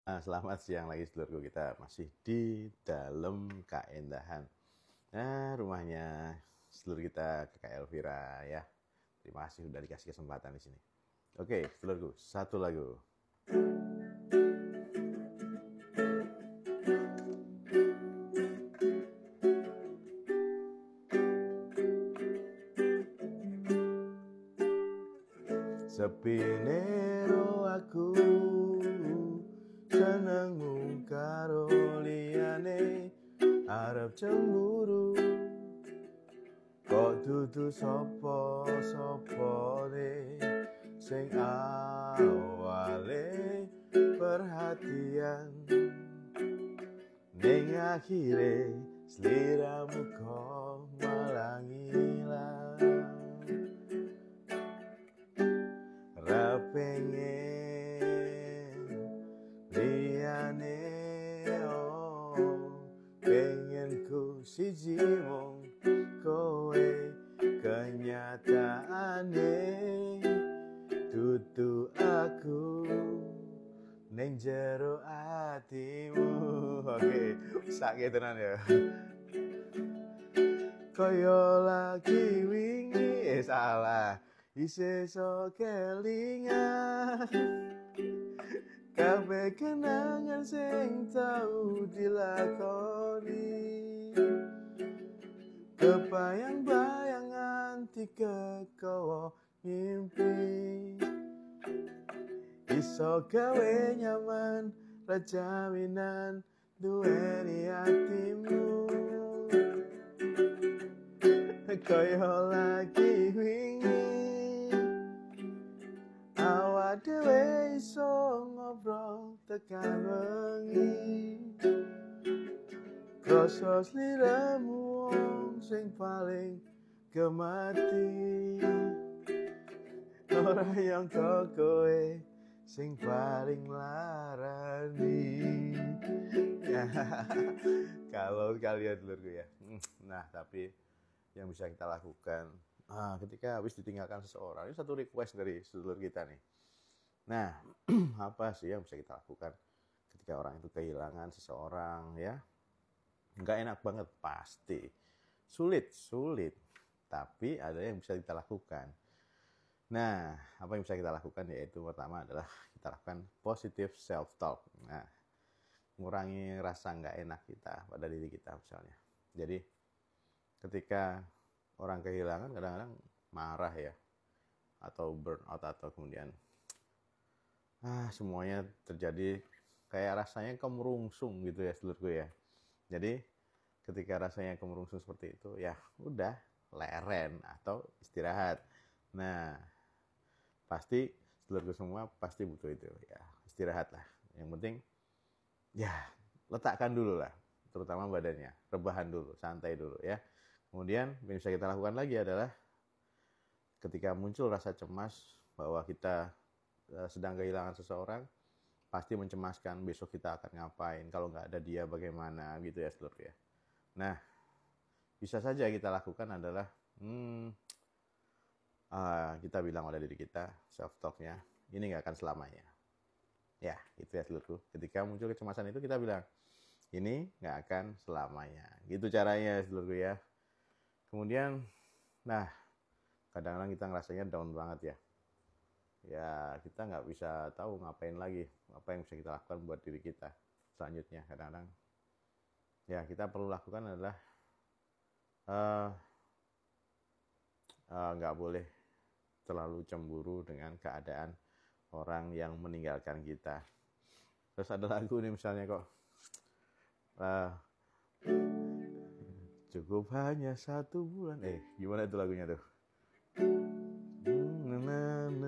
Selamat siang lagi seluruhku, kita masih di dalam keindahan. Rumahnya seluruh kita Kakak Elvira ya. Terima kasih sudah dikasih kesempatan di sini. Oke, seluruhku, satu lagu. Sepinero aku seneng mung karo liyane arep cemburu kok dudu sapa-sapane sing awale perhatian ning akhire sliramu kok malah ngilang. Ra pengen liyane pengen ku siji mung kowe kenyataane dudu aku ning jero atimu. Oke, sakit tenan ya. Koyo lagi wingi salah isih sok kelingan kabeh kenangan sing tau dilakoni kebayang-bayang nganti kekowo ngimpi iso gawe nyaman rajaminan duweni atimu koyo lagi wingi awak dhewe iso ngobrol tekan wengi krasa sliramu wong sing paling gemati ora yang kowe sing paling larani. Kalau kalian dulurku ya. Nah, tapi yang bisa kita lakukan ketika habis ditinggalkan seseorang, ini satu request dari sedulur kita nih. Nah, apa sih yang bisa kita lakukan ketika orang itu kehilangan seseorang ya? Nggak enak banget pasti, sulit, tapi ada yang bisa kita lakukan. Nah, apa yang bisa kita lakukan yaitu pertama adalah kita lakukan positive self talk. Nah, mengurangi rasa nggak enak kita pada diri kita misalnya. Jadi ketika orang kehilangan kadang-kadang marah ya, atau burnout, atau kemudian semuanya terjadi kayak rasanya kemerungsung gitu ya seluruhku ya. Jadi ketika rasanya kemerungsung seperti itu ya udah leren atau istirahat. Nah, pasti seluruhku semua pasti butuh itu ya, istirahat lah. Yang penting ya letakkan dulu lah, terutama badannya, rebahan dulu, santai dulu ya. Kemudian yang bisa kita lakukan lagi adalah ketika muncul rasa cemas bahwa kita sedang kehilangan seseorang, pasti mencemaskan besok kita akan ngapain, kalau nggak ada dia bagaimana gitu ya seluruh ya. Nah, bisa saja kita lakukan adalah kita bilang pada diri kita, self talknya, ini nggak akan selamanya. Ya, itu ya seluruhku. Ketika muncul kecemasan itu kita bilang, ini nggak akan selamanya. Gitu caranya seluruhku ya. Kemudian, nah, kadang-kadang kita ngerasanya down banget ya. Ya, kita nggak bisa tahu ngapain lagi, apa yang bisa kita lakukan buat diri kita selanjutnya. Kadang-kadang, ya kita perlu lakukan adalah nggak boleh terlalu cemburu dengan keadaan orang yang meninggalkan kita. Terus ada lagu nih misalnya kok, cukup hanya 1 bulan. Gimana itu lagunya tuh?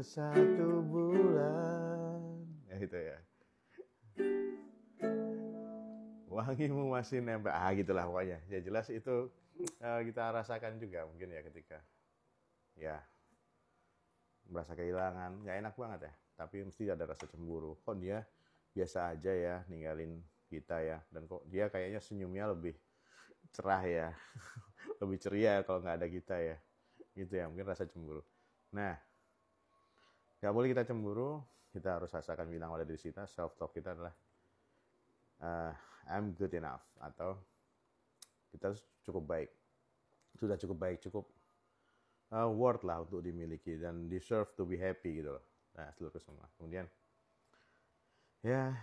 1 bulan. Ya itu ya. Wangimu masih nempel. Gitulah pokoknya. Ya jelas itu kita rasakan juga mungkin ya ketika ya merasa kehilangan. Gak enak banget ya. Tapi mesti ada rasa cemburu. Kok dia biasa aja ya ninggalin kita ya. Dan kok dia kayaknya senyumnya lebih cerah ya. Lebih ceria kalau nggak ada kita ya. Gitu ya, mungkin rasa cemburu. Nah, nggak boleh kita cemburu, kita harus rasakan bilang pada diri kita, self talk kita adalah I'm good enough, atau kita cukup baik, sudah cukup baik, cukup worth lah untuk dimiliki dan deserve to be happy gitu loh. Nah, seluruh semua. Kemudian ya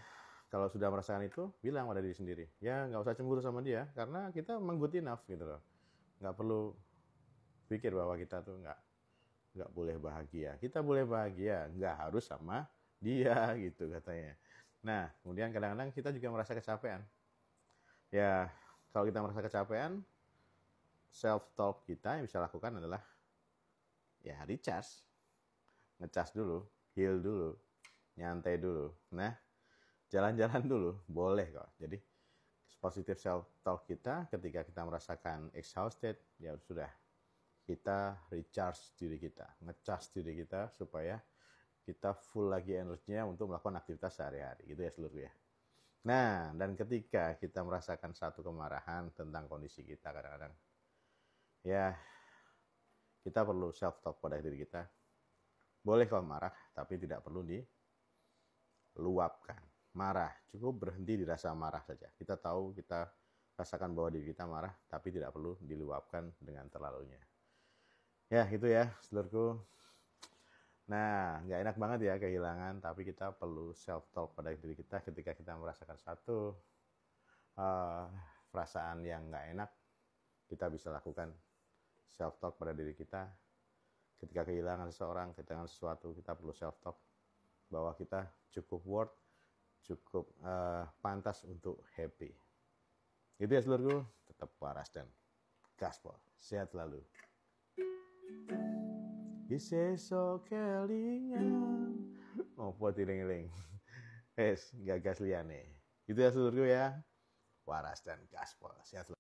kalau sudah merasakan itu, bilang pada diri sendiri, ya nggak usah cemburu sama dia karena kita memang good enough gitu loh. Nggak perlu pikir bahwa kita tuh nggak boleh bahagia. Kita boleh bahagia, nggak harus sama dia gitu katanya. Nah, kemudian kadang-kadang kita juga merasa kecapean. Ya, kalau kita merasa kecapean, self-talk kita yang bisa lakukan adalah ya recharge, ngecas dulu, heal dulu, nyantai dulu. Nah, jalan-jalan dulu, boleh kok. Jadi, positive self-talk kita ketika kita merasakan exhausted, ya sudah, kita recharge diri kita, ngecas diri kita supaya kita full lagi energinya untuk melakukan aktivitas sehari-hari. Gitu ya seluruh ya. Nah, dan ketika kita merasakan satu kemarahan tentang kondisi kita kadang-kadang, ya kita perlu self-talk pada diri kita. Boleh kalau marah, tapi tidak perlu diluapkan. Marah, cukup berhenti di rasa marah saja. Kita tahu, kita rasakan bahwa diri kita marah, tapi tidak perlu diluapkan dengan terlalunya. Ya, itu ya, seluruhku. Nah, nggak enak banget ya kehilangan, tapi kita perlu self-talk pada diri kita ketika kita merasakan satu perasaan yang nggak enak. Kita bisa lakukan self-talk pada diri kita. Ketika kehilangan seseorang, kehilangan sesuatu, kita perlu self-talk bahwa kita cukup worth, cukup pantas untuk happy. Itu ya seluruhku, tetap waras dan gaspol. Sehat selalu. Iseso kelingan opo tiling-iling. Gagas liane. Itu ya seluruhku ya. Waras dan gaspol. Sehat selalu.